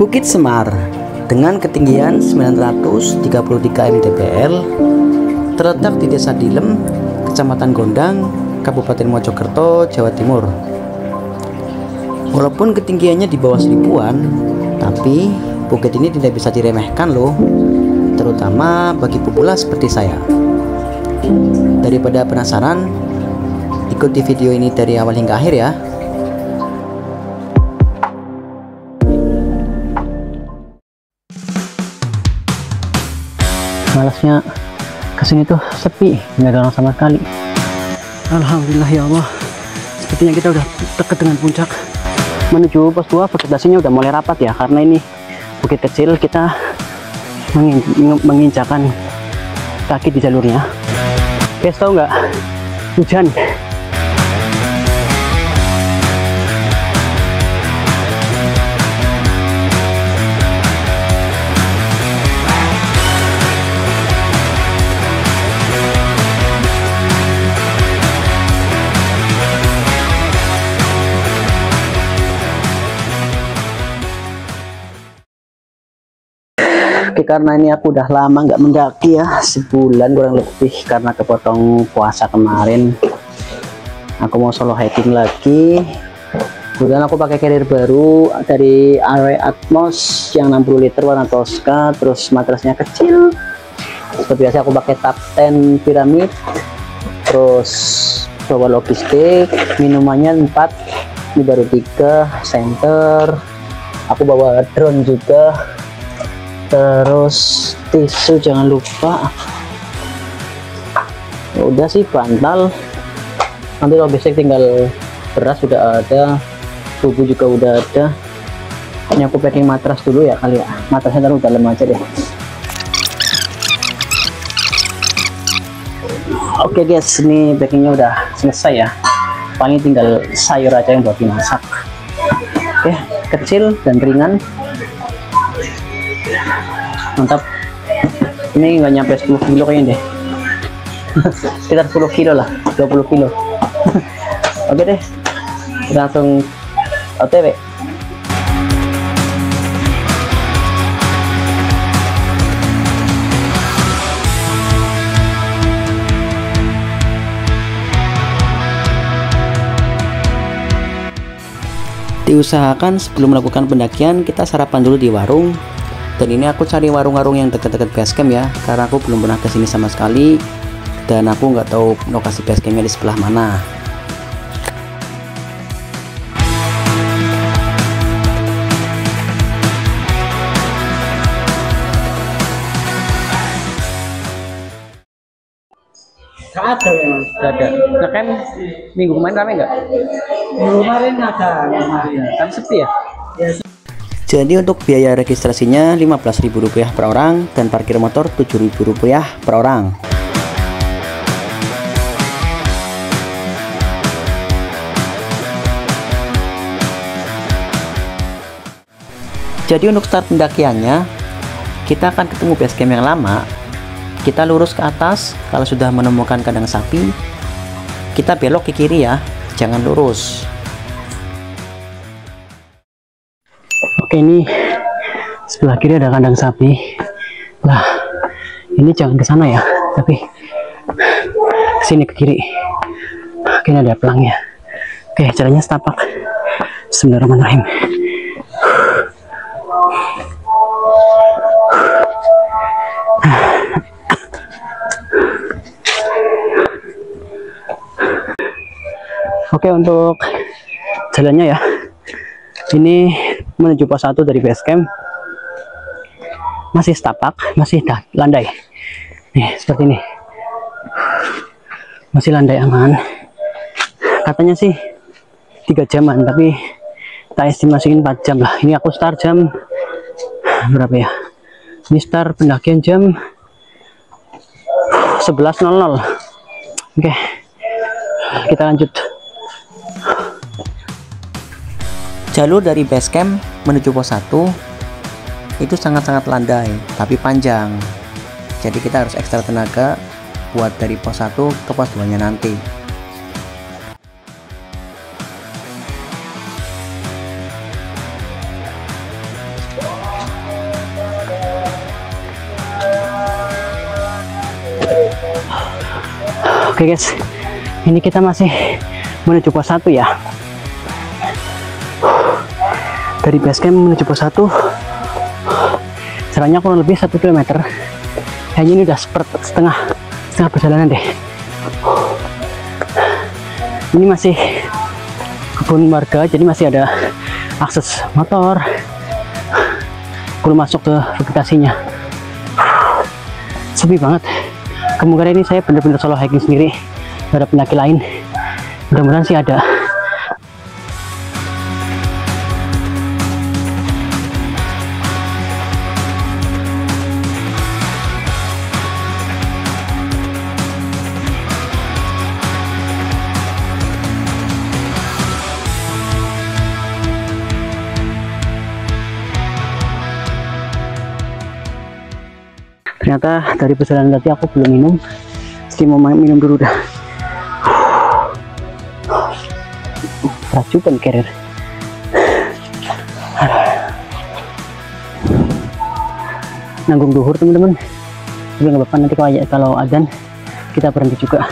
Bukit Semar dengan ketinggian 933 mdpl terletak di Desa Dilem, Kecamatan Gondang, Kabupaten Mojokerto, Jawa Timur. Walaupun ketinggiannya di bawah 1000-an, tapi bukit ini tidak bisa diremehkan loh, terutama bagi pemula seperti saya. Daripada penasaran, ikuti video ini dari awal hingga akhir ya. Malasnya kesini tuh sepi, nggak ada orang sama sekali. Alhamdulillah ya Allah, sepertinya kita udah dekat dengan puncak. Menuju pos 2, vegetasinya udah mulai rapat ya, karena ini bukit kecil, kita menginjakan kaki di jalurnya. Guys, tahu nggak, hujan. Oke, karena ini aku udah lama nggak mendaki ya, sebulan kurang lebih, karena kepotong puasa kemarin. Aku mau solo hiking lagi. Kemudian aku pakai carrier baru dari Awe Atmos yang 60 liter warna Tosca, terus matrasnya kecil. Seperti biasa aku pakai Top 10 piramid, terus bawa logistik, minumannya 4, ini baru 3, center. Aku bawa drone juga. Terus tisu jangan lupa. Udah sih, bantal. Nanti logistik tinggal beras sudah ada, tubuh juga udah ada. Ini aku packing matras dulu ya kali ya. Matrasnya taruh dalam aja deh. Oke guys, ini packingnya udah selesai ya. Paling tinggal sayur aja yang buat dimasak. Oke, kecil dan ringan. Mantap. Ini nggak nyampe 10 kilo kayaknya deh. Sekitar 10 kilo lah, 20 kilo. Oke deh, kita langsung OTW. Diusahakan sebelum melakukan pendakian kita sarapan dulu di warung. Dan ini aku cari warung-warung yang dekat-dekat base camp ya, karena aku belum pernah kesini sama sekali dan aku nggak tahu lokasi base campnya di sebelah mana. Ada memang, ada. Ngecamp minggu kemarin rame nggak? Minggu kemarin ada, kan sepi ya? Jadi untuk biaya registrasinya Rp15.000 per orang dan parkir motor Rp7.000 per orang. Jadi untuk start pendakiannya, kita akan ketemu base camp yang lama. Kita lurus ke atas, kalau sudah menemukan kandang sapi, kita belok ke kiri ya, jangan lurus. Oke, ini sebelah kiri ada kandang sapi. Nah, ini jangan ke sana ya, tapi sini ke kiri. Oke, ini ada pelangnya. Oke, jalannya setapak. Bismillahirrahmanirrahim. Oke, untuk jalannya ya, ini menuju pos 1 dari base camp. Masih setapak, masih landai. Nih, seperti ini. Masih landai aman. Katanya sih 3 jaman, tapi tak estimasiin 4 jam lah. Ini aku start jam berapa ya? Ini start pendakian jam 11.00. Oke, kita lanjut. Jalur dari base camp menuju pos 1 itu sangat-sangat landai tapi panjang, jadi kita harus ekstra tenaga buat dari pos 1 ke pos 2 nya nanti. Oke guys, ini kita masih menuju pos 1 ya. Dari base camp menuju pos 1 jaraknya kurang lebih 1 km. Kayaknya ini udah setengah perjalanan deh. Ini masih kebun warga, jadi masih ada akses motor, belum masuk ke vegetasinya. Sepi banget. Kemungkinan ini saya benar-benar solo hiking sendiri, gak ada pendaki lain. Mudah-mudahan sih ada. Ternyata dari perjalanan tadi aku belum minum, jadi mau minum dulu dah. Racukan carrier. Nanggung duhur teman-teman, tapi nggak apa-apa, nanti kalau adzan kita berhenti juga.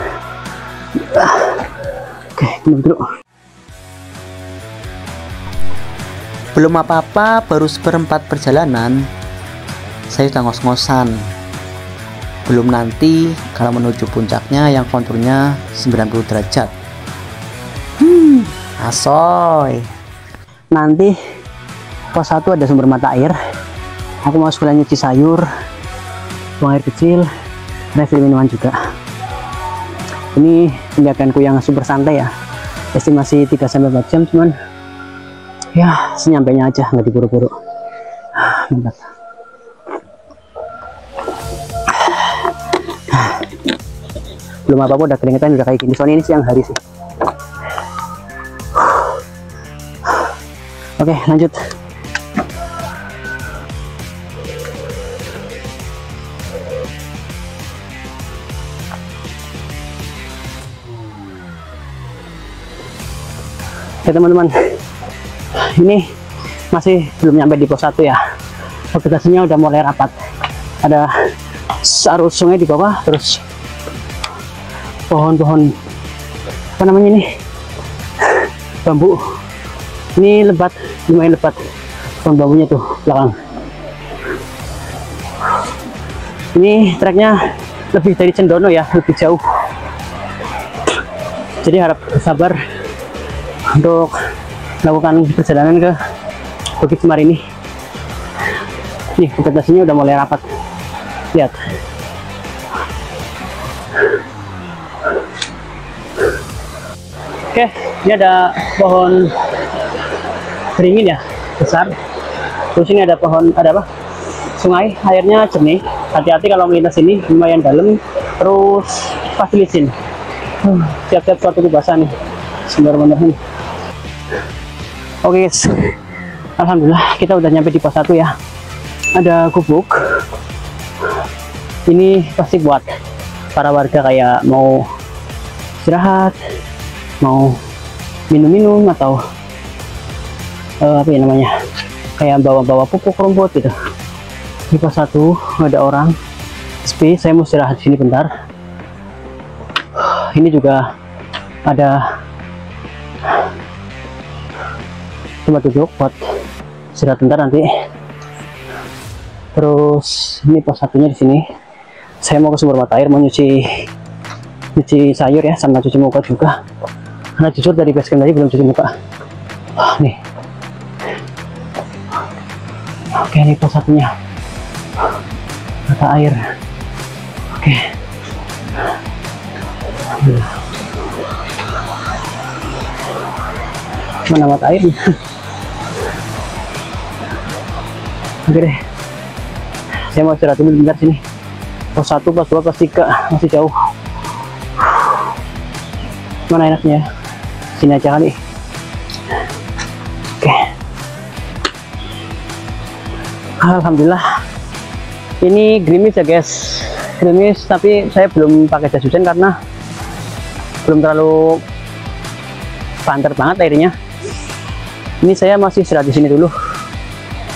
Oke, minum dulu. Belum apa-apa, baru seperempat perjalanan saya sudah ngos-ngosan. Belum nanti kalau menuju puncaknya yang konturnya 90 derajat. Asoy. Nanti pos 1 ada sumber mata air. Aku mau sekalian nyuci sayur, buang air kecil, refill minuman juga. Ini pendakianku yang super santai ya. Estimasi 3-4 jam, cuman ya senyampainya aja, nggak diburu-buru. Mantap. Belum apa-apa udah keringetan, udah kayak gini. Soalnya ini siang hari sih. Oke, lanjut. Oke teman-teman, ini masih belum nyampe di pos 1 ya. Vegetasinya udah mulai rapat. Ada arus sungai di bawah, terus pohon-pohon apa namanya ini, bambu. Ini lebat, lumayan lebat pohon bambunya tuh belakang. Ini treknya lebih dari Cendono ya, lebih jauh. Jadi harap sabar untuk melakukan perjalanan ke Bukit Semar ini. Nih vegetasinya udah mulai rapat, lihat. Oke, ini ada pohon beringin ya, besar. Terus ini ada pohon, ada apa? Sungai, airnya jernih. Hati-hati kalau melintas ini, lumayan dalam. Terus pasti licin. Siap-siap suatu basah nih, bener-bener nih. Oke guys, alhamdulillah kita udah nyampe di pos 1 ya. Ada gubuk. Ini pasti buat para warga kayak mau istirahat, mau minum-minum, atau apa ya namanya, kayak bawa-bawa pupuk rumput gitu. Di pos 1 ada orang sepi, saya mau istirahat di sini bentar. Ini juga ada tempat duduk buat istirahat bentar nanti. Terus ini pos 1-nya di sini. Saya mau ke sumber mata air, mau nyuci sayur ya, sama cuci muka juga. Karena jujur dari base camp tadi belum cuci muka. Nih. Oke, ini pos 1-nya. Mata air. Oke. Mana mata airnya? Oke deh. Saya mau istirahat dulu bentar sini. Pos 1, pos 2, pos 3 masih jauh. Mana enaknya? Sini aja kali. Oke. Alhamdulillah. Ini gerimis ya guys. Gerimis, tapi saya belum pakai jas hujan karena belum terlalu panter banget airnya. Ini saya masih istirahat di sini dulu.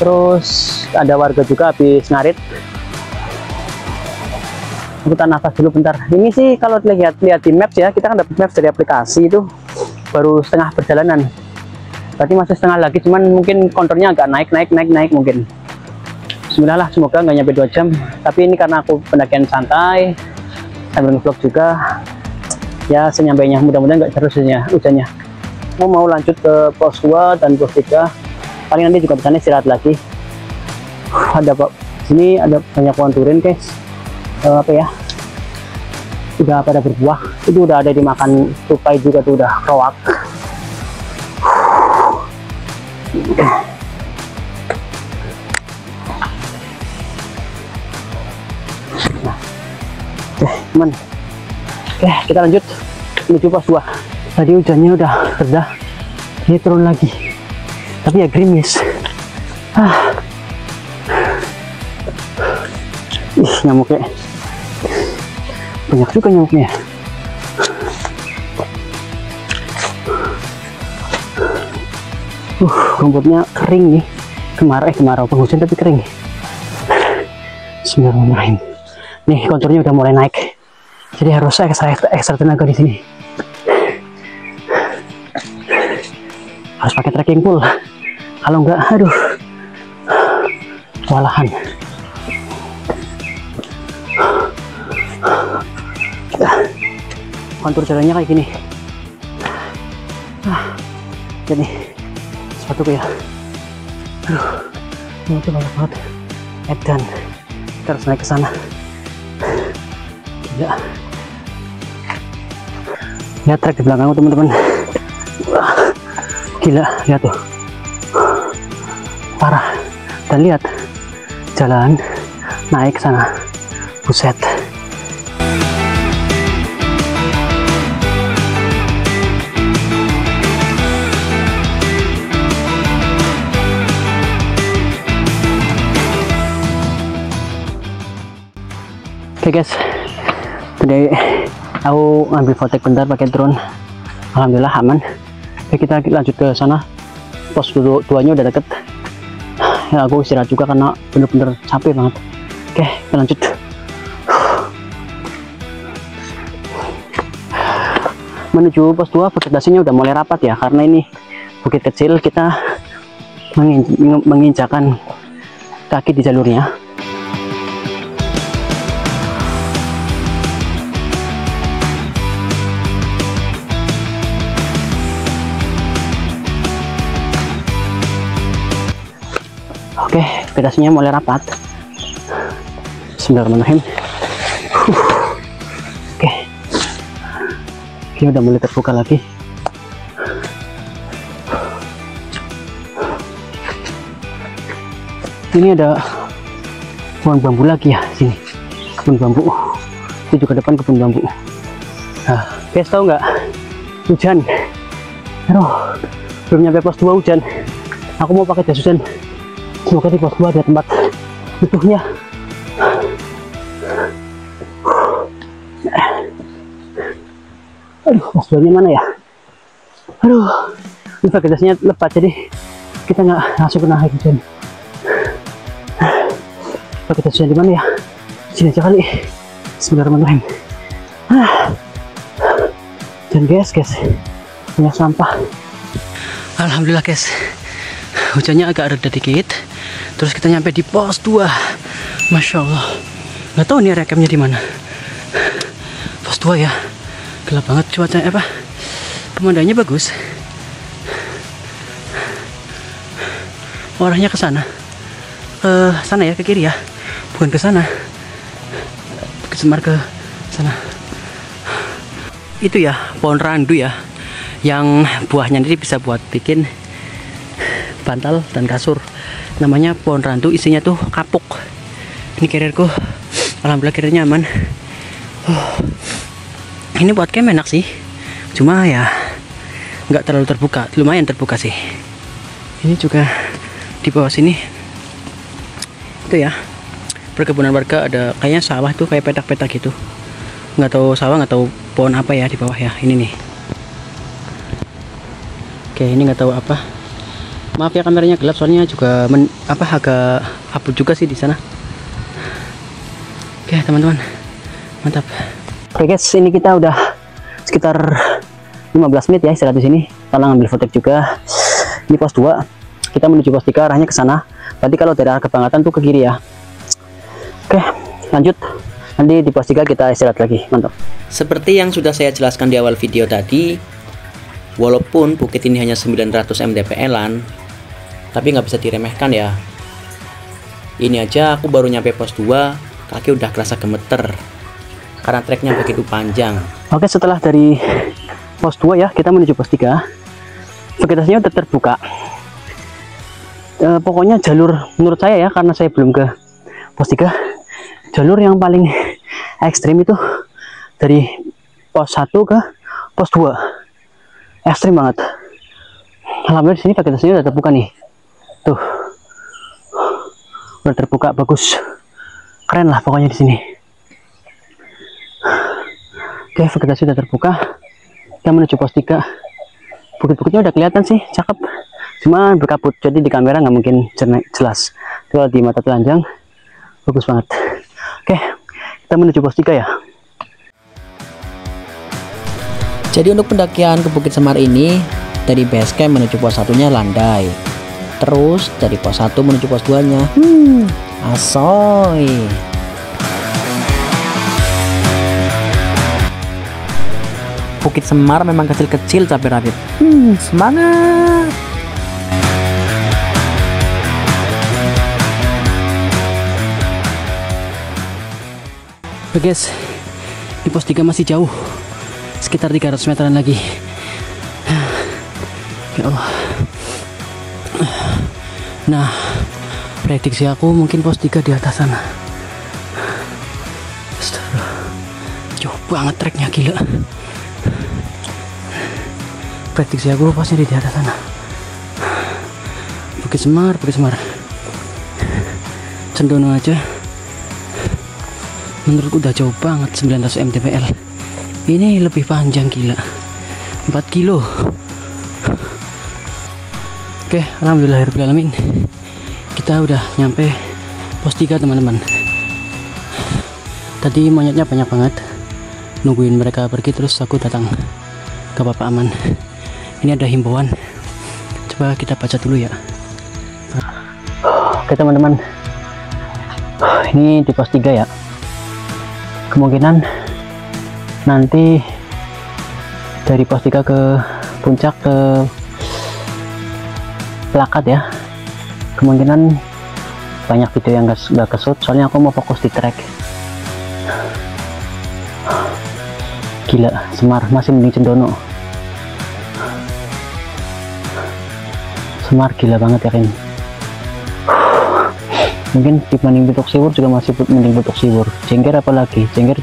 Terus ada warga juga habis ngarit. Aku tahan nafas dulu bentar. Ini sih kalau lihat di maps ya, kita kan dapat maps dari aplikasi itu baru setengah perjalanan. Berarti masih setengah lagi, cuman mungkin konturnya agak naik mungkin. Bismillah lah, semoga nggak nyampe 2 jam. Tapi ini karena aku pendakian santai sambil vlog juga. Ya senyampainya, mudah-mudahan nggak terus hujannya. Aku mau lanjut ke pos 2 dan pos 3. Paling nanti juga bisa istirahat lagi. Ada sini ada banyak pohon durian guys. Apa ya, udah pada berbuah, itu udah ada dimakan tupai juga tuh, udah roak. Oke teman, oke kita lanjut menuju pos 2. Tadi hujannya udah reda, ini turun lagi tapi ya gerimis. Nyamuknya banyak juga nyamuknya. Rumputnya kering nih, kemarau penghujan tapi kering. Bismillahirrahmanirrahim. Nih konturnya udah mulai naik, jadi harus ekstra tenaga di sini. Harus pakai trekking pole, kalau enggak aduh kewalahan. Kontur jalannya kayak gini. Jadi sepatuku ya, aduh ini tuh banyak banget. Edan, kita harus naik ke sana. Gila, lihat trek di belakangku teman-teman. Gila, lihat tuh, parah. Dan lihat jalan naik ke sana, buset. Oke guys, tadi aku ngambil fotek bentar pakai drone, alhamdulillah aman. Oke, kita lanjut ke sana, pos 2-nya udah deket ya. Aku istirahat juga karena bener-bener capek banget. Oke kita lanjut. Menuju pos 2, vegetasinya udah mulai rapat ya, karena ini bukit kecil, kita menginjakan kaki di jalurnya. Oke, vegetasinya mulai rapat. Bismillahirrahmanirrahim. Oke, ini udah mulai terbuka lagi. Ini ada pohon bambu lagi ya sini, kebun bambu. Itu juga depan kebun bambu. Nah, guys tahu nggak, hujan. Aduh, belum nyampe pos 2 hujan. Aku mau pakai jas hujan. Semoga di pos 2 ada tempat butuhnya. Aduh, pos 2 nya mana ya? Aduh, ini vegetasinya lebat jadi kita nggak langsung kena air hujan. Vegetasinya di mana ya? Sini aja kali. Bismillahirrahmanirrahim. Dan guys, banyak sampah. Alhamdulillah guys, hujannya agak reda dikit. Terus kita nyampe di pos 2. Masya Allah, nggak tahu nih rekamnya di mana. Pos 2 ya, gelap banget cuacanya, pemandangannya bagus. Arahnya ke sana, ya, ke kiri ya, bukan ke sana, ke Semar, ke sana. Itu ya pohon randu ya, yang buahnya ini bisa buat bikin bantal dan kasur. Namanya pohon randu, isinya tuh kapuk. Ini carrierku, alhamdulillah carriernya aman. Ini buat camp enak sih, cuma ya nggak terlalu terbuka, lumayan terbuka sih. Ini juga di bawah sini itu ya perkebunan warga, ada kayaknya sawah tuh, kayak petak-petak gitu. Nggak tahu sawah, nggak tahu pohon apa ya di bawah ya. Ini nih, oke, ini nggak tahu apa. Maaf ya kameranya gelap, soalnya juga agak kabut juga sih di sana. Oke teman-teman, Mantap. Oke guys, ini kita udah sekitar 15 menit ya istirahat di sini. Kita ngambil foto juga. Ini pos 2. Kita menuju pos 3, arahnya ke sana. Berarti kalau dari arah Kebangatan tuh ke kiri ya. Oke, lanjut. Nanti di pos 3 kita istirahat lagi. Mantap. Seperti yang sudah saya jelaskan di awal video tadi, walaupun bukit ini hanya 900 mdpl-an, tapi nggak bisa diremehkan ya. Ini aja aku baru nyampe pos 2, kaki udah kerasa gemeter karena treknya begitu panjang. Oke, setelah dari pos 2 ya, kita menuju pos 3. Vegetasinya udah terbuka. Pokoknya jalur menurut saya ya, karena saya belum ke pos 3, jalur yang paling ekstrim itu dari pos 1 ke pos 2. Ekstrim banget. Alhamdulillah di sini vegetasinya udah terbuka nih. Tuh. Udah terbuka, bagus. Keren lah pokoknya di sini. Oke, vegetasi udah terbuka. Kita menuju pos 3. Bukit-bukitnya udah kelihatan sih, cakep. Cuma berkabut, jadi di kamera nggak mungkin jelas. Kalau di mata telanjang, bagus banget. Oke, kita menuju pos 3 ya. Jadi untuk pendakian ke Bukit Semar ini, dari base camp menuju pos 1-nya landai. Terus dari pos 1 menuju pos 2-nya, asoy. Bukit Semar memang kecil-kecil tapi rapid. Semangat. Oke guys, di pos 3 masih jauh, sekitar 300 meteran lagi. Ya Allah. Nah, prediksi aku mungkin pos 3 di atas sana. Astaga, jauh banget treknya, gila. Prediksi aku pasti di atas sana. Bukit Semar, Bukit Semar. Cendono aja menurutku udah jauh banget, 900 mdpl. Ini lebih panjang, gila, 4 kilo. Oke, alhamdulillahirrahmanirrahim, kita udah nyampe pos 3 teman-teman. Tadi monyetnya banyak banget, nungguin mereka pergi, terus aku datang ke Bapak Aman. Ini ada himbauan, coba kita baca dulu ya. Oke teman-teman, ini di pos 3 ya. Kemungkinan nanti dari pos 3 ke puncak ke Plakat ya, kemungkinan banyak video yang gak kesut, soalnya aku mau fokus di trek. Gila, Semar masih mending Cendono. Semar gila banget ya kan. Mungkin dibanding Butuk Siwur juga masih mending Butuk Siwur. Jengger apalagi, Jengger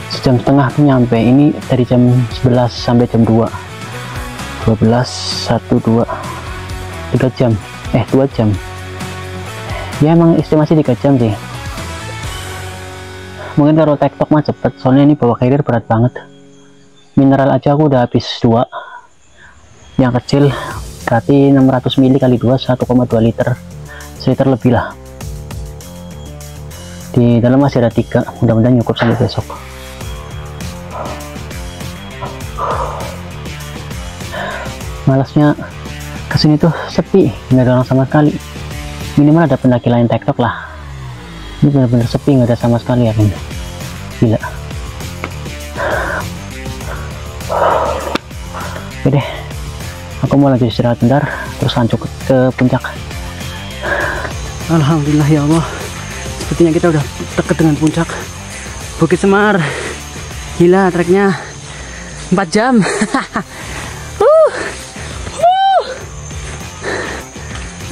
sejam setengah tuh nyampe. Ini dari jam 11 sampai jam 2, 12, 1, 2, 3 jam, 2 jam ya, emang estimasi 3 jam sih. Mungkin kalau tektok mah cepet, soalnya ini bawa carrier berat banget. Mineral aja aku udah habis 2 yang kecil, berarti 600 ml kali 2, 1,2 liter, seliter lebih lah. Di dalam masih ada 3, mudah-mudahan cukup sampai besok. Malasnya kesini tuh sepi, nggak ada orang sama sekali. Minimal ada pendaki lain tektok lah. Ini benar-benar sepi, nggak ada sama sekali ya kan. Gila. Oke deh, aku mau lanjut istirahat bentar, terus lanjut ke puncak. Alhamdulillah ya Allah, sepertinya kita udah deket dengan puncak Bukit Semar. Gila, treknya 4 jam.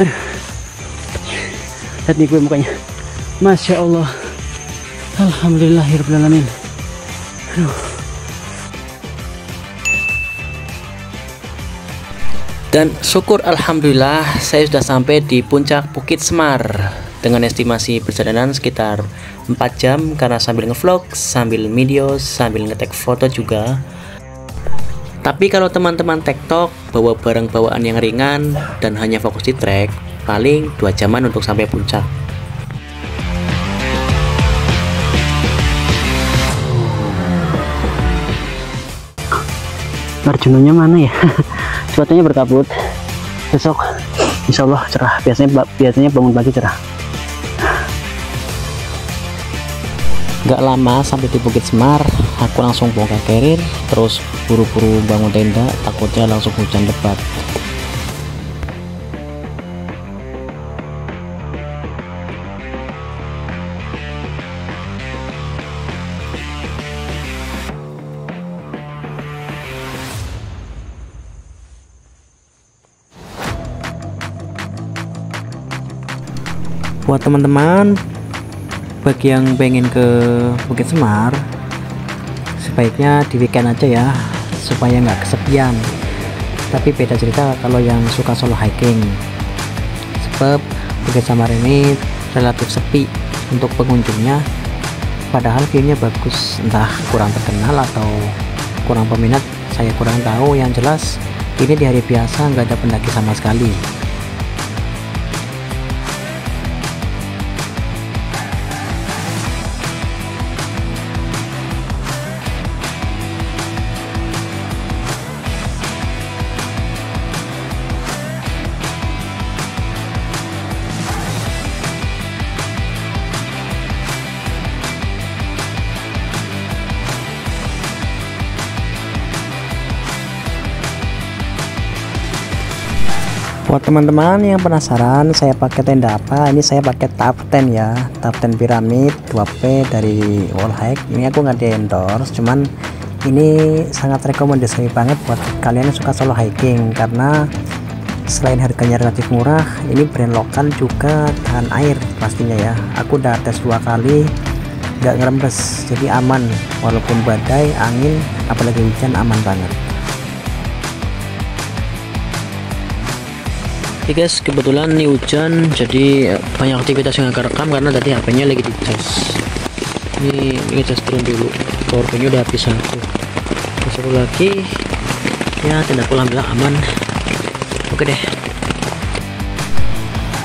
Aduh, lihat nih gue mukanya, Masya Allah, alhamdulillahirrahmanirrahim. Aduh. Dan syukur alhamdulillah saya sudah sampai di puncak Bukit Semar dengan estimasi perjalanan sekitar 4 jam karena sambil ngevlog, sambil video, sambil ngetek foto juga. Tapi kalau teman-teman tektok bawa barang bawaan yang ringan dan hanya fokus di trek, paling 2 jaman untuk sampai puncak. Arjunanya mana ya? Cuacanya berkabut. Besok insya Allah cerah. Biasanya bangun pagi cerah. Gak lama sampai di Bukit Semar, aku langsung bongkar carrier, terus buru-buru bangun tenda, takutnya langsung hujan lebat. Buat teman-teman bagi yang pengen ke Bukit Semar, sebaiknya di weekend aja ya, supaya nggak kesepian. Tapi beda cerita kalau yang suka solo hiking, sebab Bukit Semar ini relatif sepi untuk pengunjungnya, padahal view-nya bagus. Entah kurang terkenal atau kurang peminat, saya kurang tahu. Yang jelas ini di hari biasa nggak ada pendaki sama sekali. Buat teman-teman yang penasaran saya pakai tenda apa, ini saya pakai Taften ya, Taften Piramid 2P dari Wallhike. Ini aku nggak di endorse, cuman ini sangat rekomendasi banget buat kalian yang suka solo hiking, karena selain harganya relatif murah, ini brand lokal juga tahan air pastinya ya. Aku udah tes 2 kali nggak ngerembes, jadi aman walaupun badai, angin, apalagi hujan, aman banget. Oke guys, kebetulan nih hujan, jadi banyak aktivitas yang agak rekam karena tadi HP-nya lagi dicas. Ini cas turun dulu, powerbank-nya udah habis aku. Masuk lagi, ya tendaku alhamdulillah aman. Oke deh.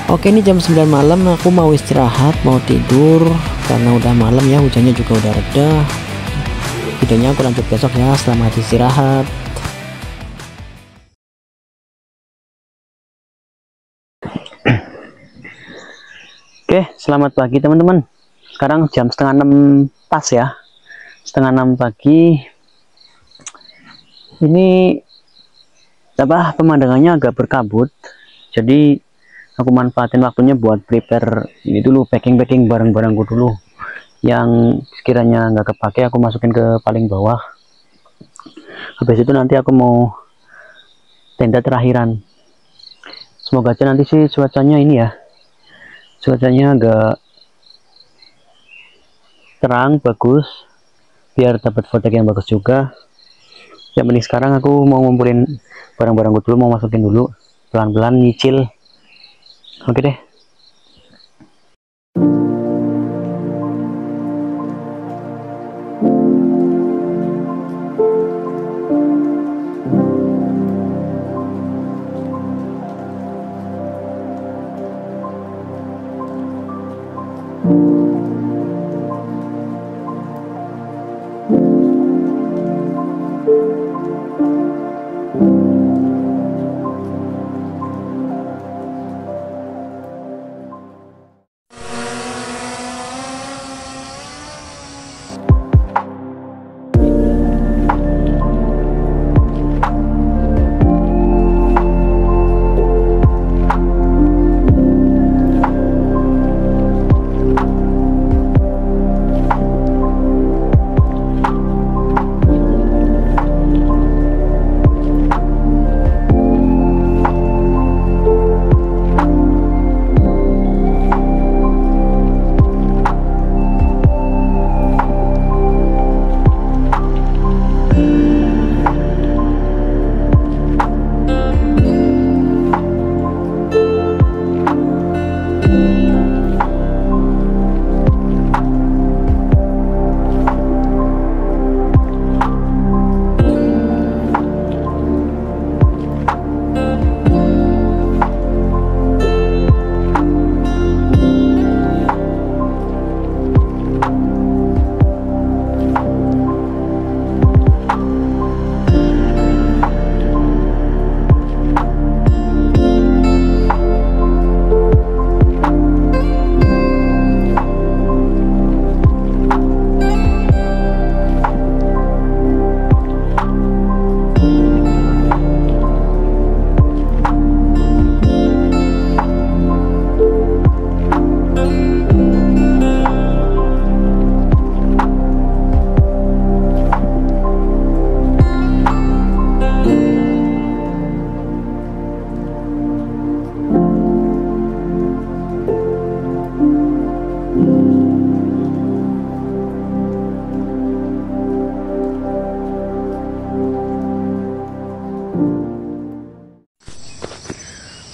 Oke, ini jam 9 malam, aku mau istirahat, mau tidur karena udah malam ya, hujannya juga udah reda. Videonya aku lanjut besok ya, selamat istirahat. Oke, selamat pagi teman-teman. Sekarang jam setengah 6 pas ya. Setengah 6 pagi. Ini apa, pemandangannya agak berkabut. Jadi aku manfaatin waktunya buat prepare ini dulu, packing barang-barangku dulu. Yang sekiranya nggak kepake aku masukin ke paling bawah. Habis itu nanti aku mau tenda terakhiran. Semoga aja nanti sih cuacanya ini ya. Cuacanya agak terang, bagus, biar dapat foto yang bagus juga. Yang penting sekarang aku mau ngumpulin barang-barangku dulu, mau masukin dulu, pelan-pelan nyicil. Oke deh.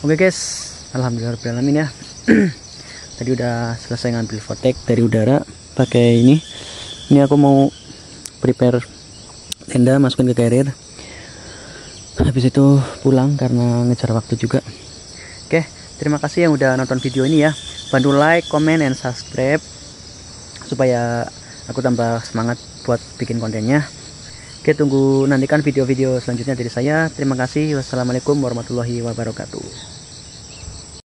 Oke guys, alhamdulillah ya. Tadi udah selesai ngambil fotek dari udara pakai ini. Ini aku mau prepare tenda, masukin ke carrier. Habis itu pulang karena ngejar waktu juga. Oke, terima kasih yang udah nonton video ini ya. Bantu like, comment, and subscribe supaya aku tambah semangat buat bikin kontennya. Oke, tunggu nantikan video-video selanjutnya dari saya. Terima kasih. Wassalamualaikum warahmatullahi wabarakatuh.